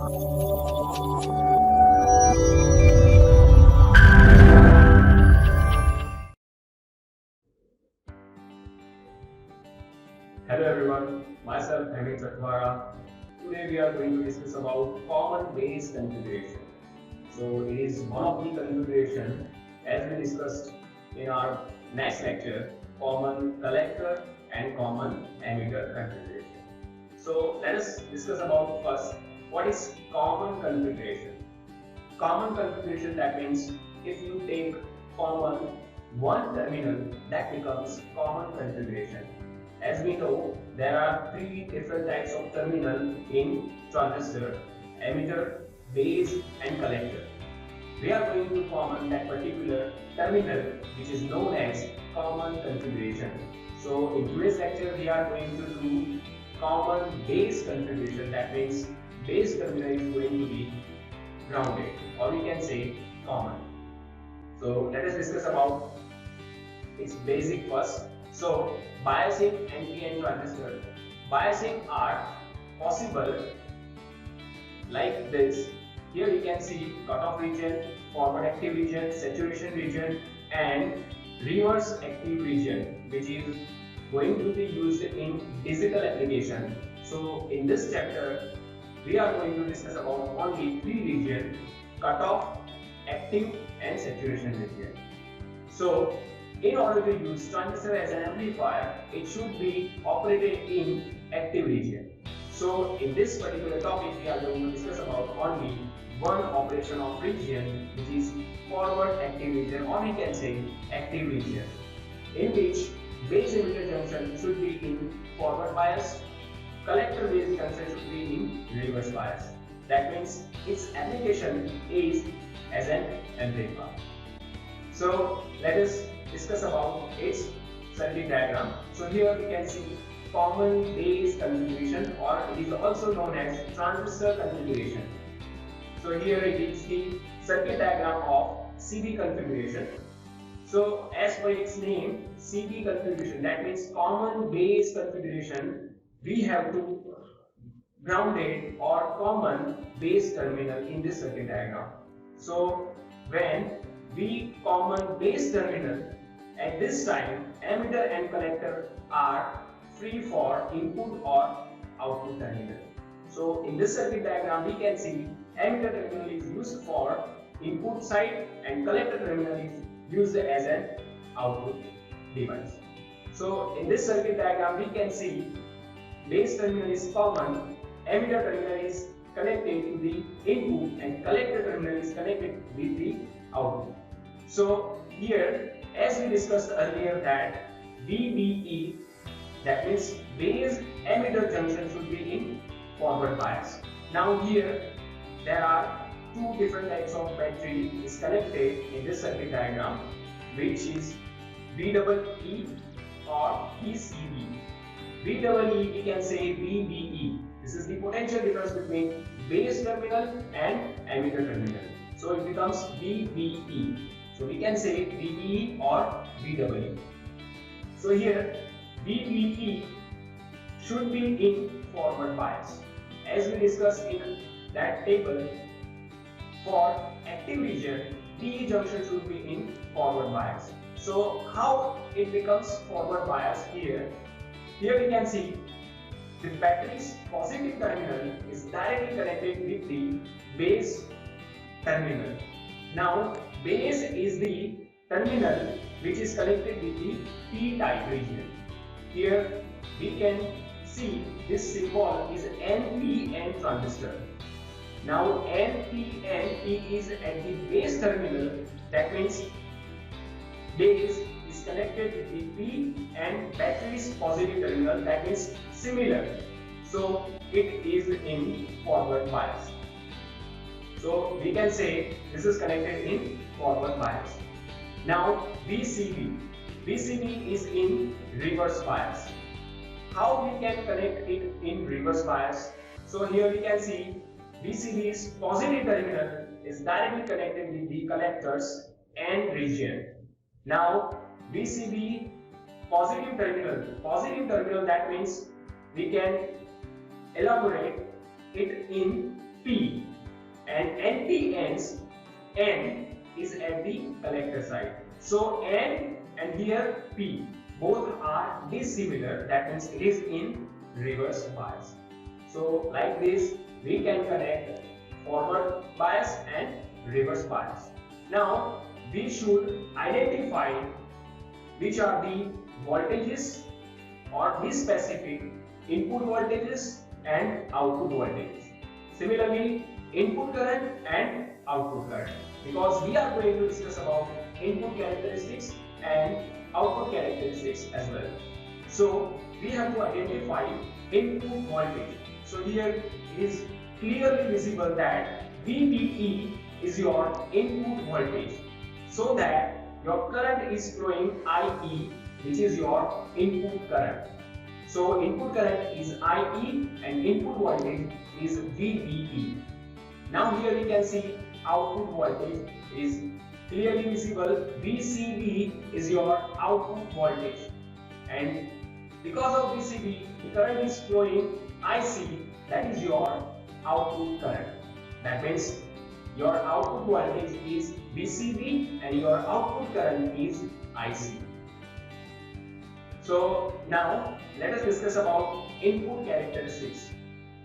Hello everyone, myself Amit Chatwara. Today we are going to discuss about common base configuration. So it is one of the configuration as we discussed in our next lecture, common collector and common emitter configuration. So let us discuss about first what is common configuration. Common configuration, that means if you take common one terminal, that becomes common configuration. As we know, there are three different types of terminal in transistor: emitter, base and collector. We are going to common that particular terminal which is known as common configuration. So in today's lecture we are going to do common base configuration, that means base terminal is going to be grounded, or we can say common. So let us discuss about its basic first. So biasing NPN transistor. Biasing are possible like this. Here we can see cutoff region, forward active region, saturation region and reverse active region, which is going to be used in digital application. So in this chapter we are going to discuss about only three regions: cutoff, active and saturation region. So in order to use transistor as an amplifier, it should be operated in active region. So in this particular topic we are going to discuss about only one operation of region, which is forward active region, or we can say active region, in which base emitter junction should be in forward bias, collector base junction should be in reverse bias. That means its application is as an amplifier. So let us discuss about its circuit diagram. So here we can see common base configuration, or it is also known as transistor configuration. So here it is the circuit diagram of CB configuration. So as per its name, CB configuration, that means common base configuration, we have to grounded or common base terminal in this circuit diagram. So when we common base terminal, at this time emitter and collector are free for input or output terminal. So in this circuit diagram we can see emitter terminal is used for input side and collector terminal is used as an output device. So in this circuit diagram we can see base terminal is common, emitter terminal is connected to the input and collector terminal is connected with the output. So here, as we discussed earlier, that VBE, that means base emitter junction, should be in forward bias. Now here there are two different types of battery is connected in this circuit diagram, which is VEE or PCB. VEE we can say VBE. This is the potential difference between base terminal and emitter terminal. So it becomes VBE. So we can say VBE or VEE. So here VBE should be in forward bias. As we discussed in that table, for active region, VE junction should be in forward bias. So how it becomes forward bias here? Here we can see the battery's positive terminal is directly connected with the base terminal. Now base is the terminal which is connected with the P-type region. Here we can see this symbol is NPN transistor. Now NPN is at the base terminal, that means base is connected with the P and battery's positive terminal, that is similar. So it is in forward bias. So we can say this is connected in forward bias. Now VCB is in reverse bias. How we can connect it in reverse bias? So here we can see VCB's positive terminal is directly connected with the collectors and region. Now VCB positive terminal, that means we can elaborate it in P, and NP ends, N is at the collector side. So N and here P both are dissimilar, that means it is in reverse bias. So like this we can connect forward bias and reverse bias. Now we should identify which are the voltages or be specific input voltages and output voltages. Similarly, input current and output current, because we are going to discuss about input characteristics and output characteristics as well. So we have to identify input voltage. So here it is clearly visible that VBE is your input voltage, so that your current is flowing IE, which is your input current. So input current is IE and input voltage is VBE. Now here we can see output voltage is clearly visible. VCB is your output voltage, and because of VCB the current is flowing IC, that is your output current. That means your output voltage is VCB and your output current is IC. So now let us discuss about input characteristics.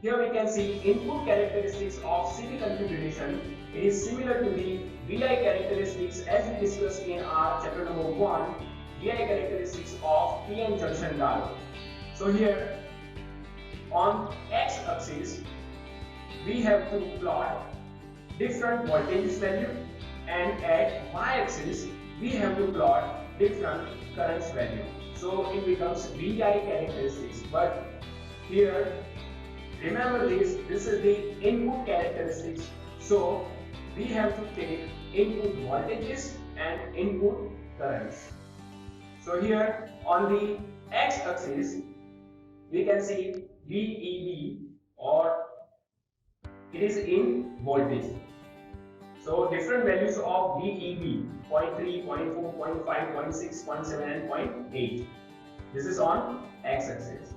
Here we can see input characteristics of CB configuration. It is similar to the VI characteristics as we discussed in our chapter number 1, VI characteristics of PN junction diode. So here on X axis we have to plot different voltage value, and at Y axis we have to plot different currents value. So it becomes VI characteristics, but here remember this is the input characteristics. So we have to take input voltages and input currents. So here on the X axis we can see VEB, or it is in voltage. So different values of VEB 0.3, 0.4, 0.5, 0.6, 0.7 and 0.8. This is on X axis.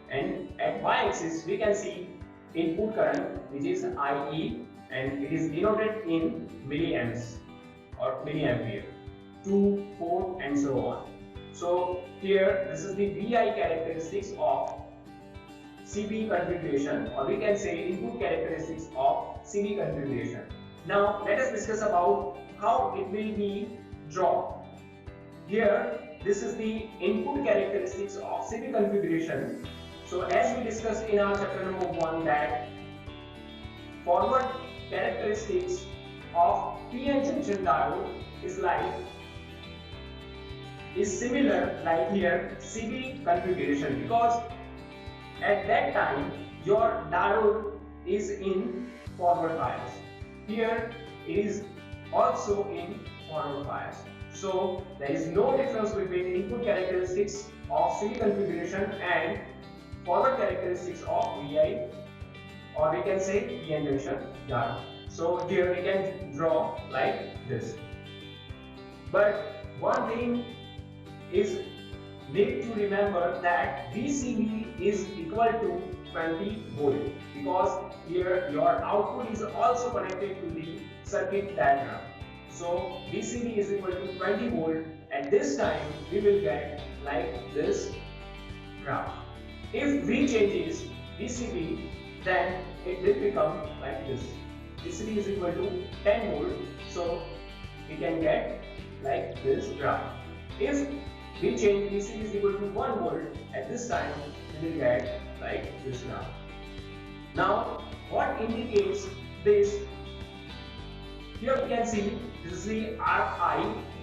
And at Y axis we can see input current, which is IE, and it is denoted in milliamps or milliampere, 2, 4 and so on. So here this is the VI characteristics of CB configuration, or we can say input characteristics of CB configuration. Now let us discuss about how it will be drawn. Here this is the input characteristics of CB configuration. So as we discussed in our chapter number 1 that forward characteristics of PN junction diode is similar like here CB configuration, because at that time your diode is in forward bias. Here it is also in forward bias. So there is no difference between input characteristics of CB configuration and forward characteristics of VI, or we can say PN junction diode. So here we can draw like this. But one thing is need to remember that VCB is equal to 20 volt, because here your output is also connected to the circuit diagram. So VCB is equal to 20 volt. At this time we will get like this graph. If V changes VCB, then it will become like this. VCB is equal to 10 volt, so we can get like this graph. If we change VCB is equal to 1 volt, at this time we will get like this graph. Now what indicates this? Here we can see this is the Ri,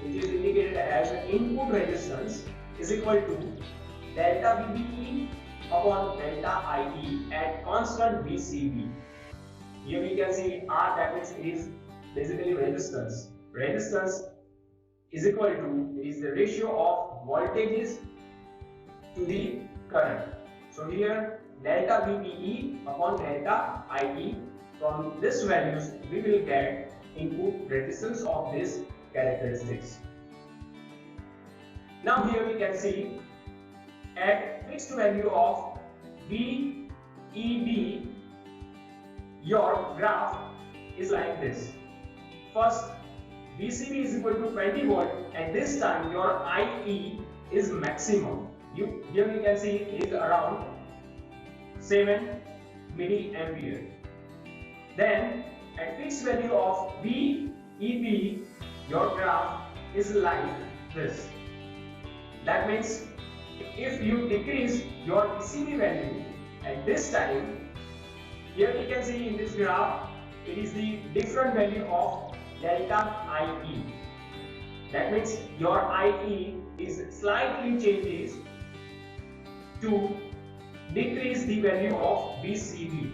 which is indicated as input resistance, is equal to delta VBE upon delta IE at constant VCB. Here we can see R, that means it is basically resistance. Resistance is equal to, it is the ratio of voltages to the current. So here delta VBE upon delta IE, from this values we will get input resistance of these characteristics. Now here we can see at fixed value of VEB, your graph is like this. First, VCB is equal to 20 volt, and this time your IE is maximum. Here you can see it is around 7 milliampere. Then at fixed value of VEP, your graph is like this. That means if you decrease your VCB value at this time, here you can see in this graph, it is the different value of delta IE. That means your IE is slightly changes to decrease the value of VCB.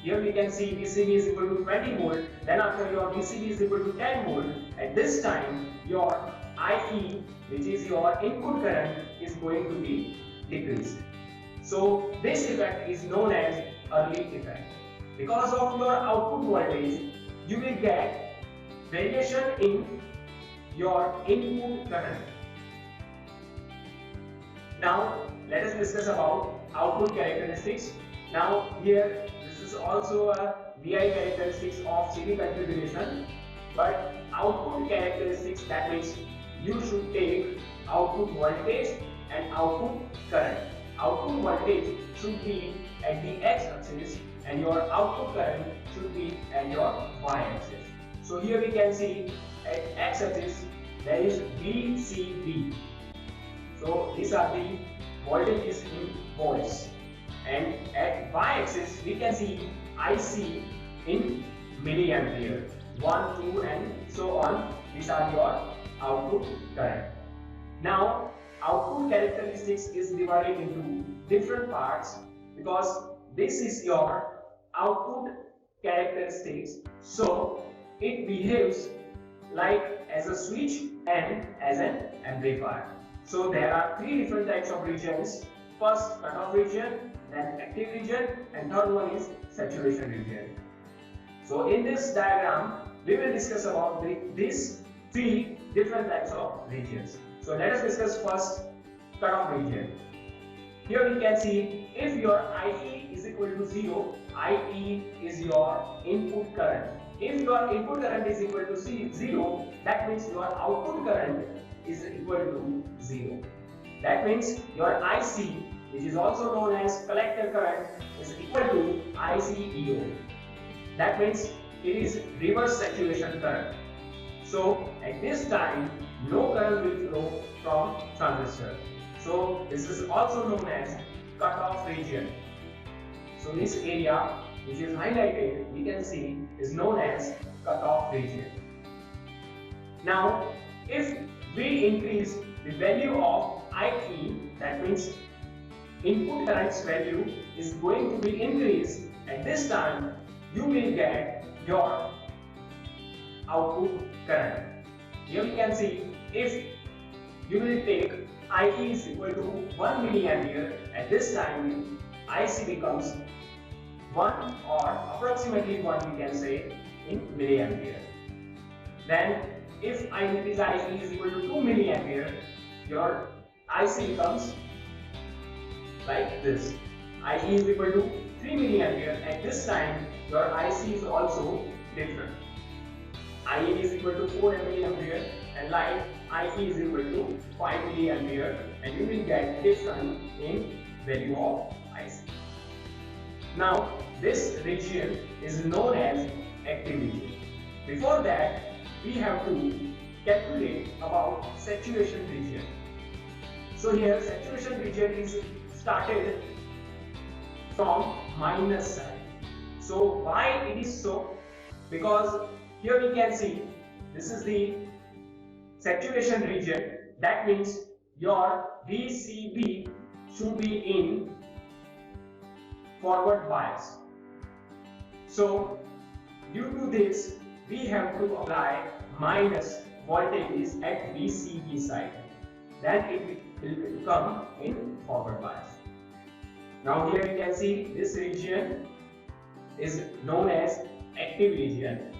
Here we can see VCB is equal to 20 volt, then after your VCB is equal to 10 volt, at this time your IE, which is your input current, is going to be decreased. So this effect is known as early effect. Because of your output voltage, you will get variation in your input current. Now let us discuss about output characteristics. Now here this is also a VI characteristics of CD configuration, but output characteristics, that means you should take output voltage and output current. Output voltage should be at the x-axis and your output current should be at your y-axis. So here we can see at x-axis there is VCB. So these are the voltages in volts, and at y-axis we can see IC in milliampere, 1, 2 and so on. These are your output current. Now output characteristics is divided into different parts because this is your output characteristics, so it behaves like as a switch and as an amplifier. So there are three different types of regions. First, cutoff region, then active region, and third one is saturation region. So in this diagram we will discuss about these three different types of regions. So let us discuss first cutoff region. Here we can see if your IE is equal to 0, IE is your input current. If your input current is equal to 0, that means your output current is equal to 0. That means your IC, which is also known as collector current, is equal to ICEO. That means it is reverse saturation current. So at this time, no current will flow from transistor. So this is also known as cutoff region. So this area which is highlighted, we can see, is known as cutoff region. Now if we increase the value of IE, that means input current's value is going to be increased. At this time you will get your output current. Here we can see if you will take IE is equal to 1 milliampere, at this time IC becomes 1 or approximately 1, we can say, in milliampere. Then if I increase IE is equal to 2 milliampere, your IC becomes like this. IE is equal to 3 milliampere. At this time your IC is also different. IE is equal to 4 milliampere, and like IE is equal to 5 milliampere, and you will get different in value of IC. Now this region is known as active region. Before that we have to calculate about saturation region. So here saturation region is started from minus side. So why it is so? Because here we can see this is the saturation region. That means your VCB should be in forward bias. So due to this we have to apply minus voltages at VCB side. Then it will become in forward bias. Now here you can see this region is known as active region,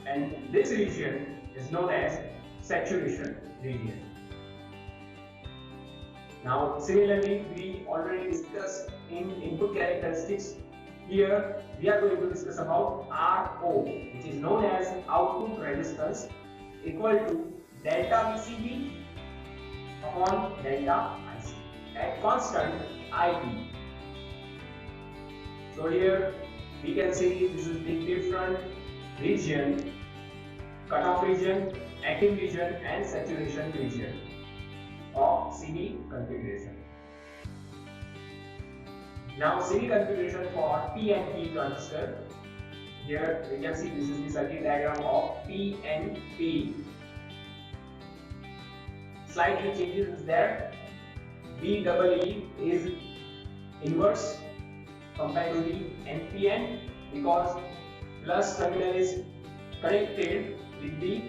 and this region is known as saturation region. Now similarly we already discussed in input characteristics Here we are going to discuss about RO, which is known as output resistance, equal to delta VCB upon delta IC at constant IP. So here we can see this is the different region, cutoff region, active region and saturation region of CV configuration. Now CV configuration for PNP transistor. Here we can see this is the circuit diagram of PNP. Slightly changes is there. VEE is inverse compared to the NPN because plus terminal is connected with the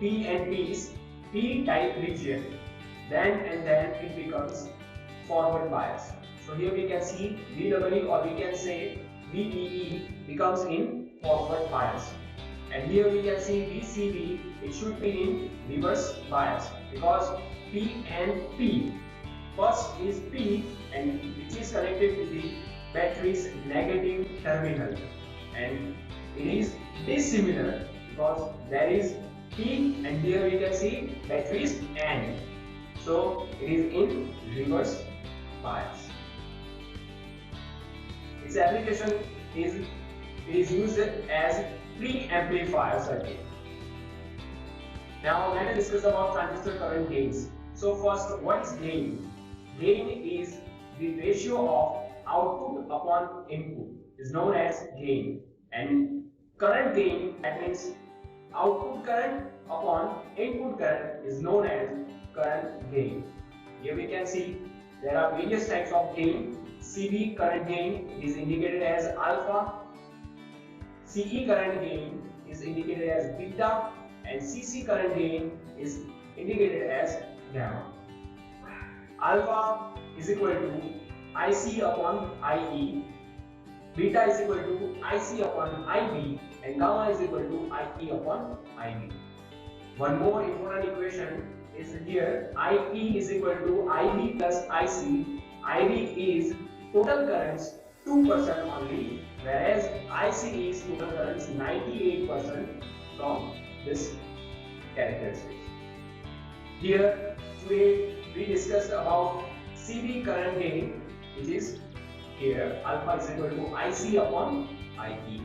PNP's P-type region. Then it becomes forward bias. So here we can see VEE or we can say VEE becomes in forward bias. And here we can see VCB, it should be in reverse bias because P and P. First is P and which is connected to the battery's negative terminal, and it is dissimilar because there is P and here we can see battery's AND. So it is in reverse bias. Its application is used as pre-amplifier circuit. Now let us discuss about transistor current gains. So first, what is gain? Gain is the ratio of output upon input is known as gain, and current gain, that means output current upon input current, is known as current gain. Here we can see there are various types of gain. CV current gain is indicated as alpha, CE current gain is indicated as beta, and CC current gain is indicated as gamma. Alpha is equal to IC upon IE, beta is equal to IC upon IB, and gamma is equal to IE upon IB. One more important equation is here, IE is equal to IB plus IC. IB is total currents 2% only, whereas IC is total currents 98% from this characteristic. Here today we discussed about CV current gain, which is here alpha is equal to IC upon IE.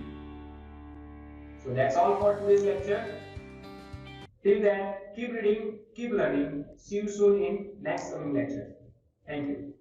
So that's all for today's lecture. Till then, keep reading, keep learning. See you soon in next coming lecture. Thank you.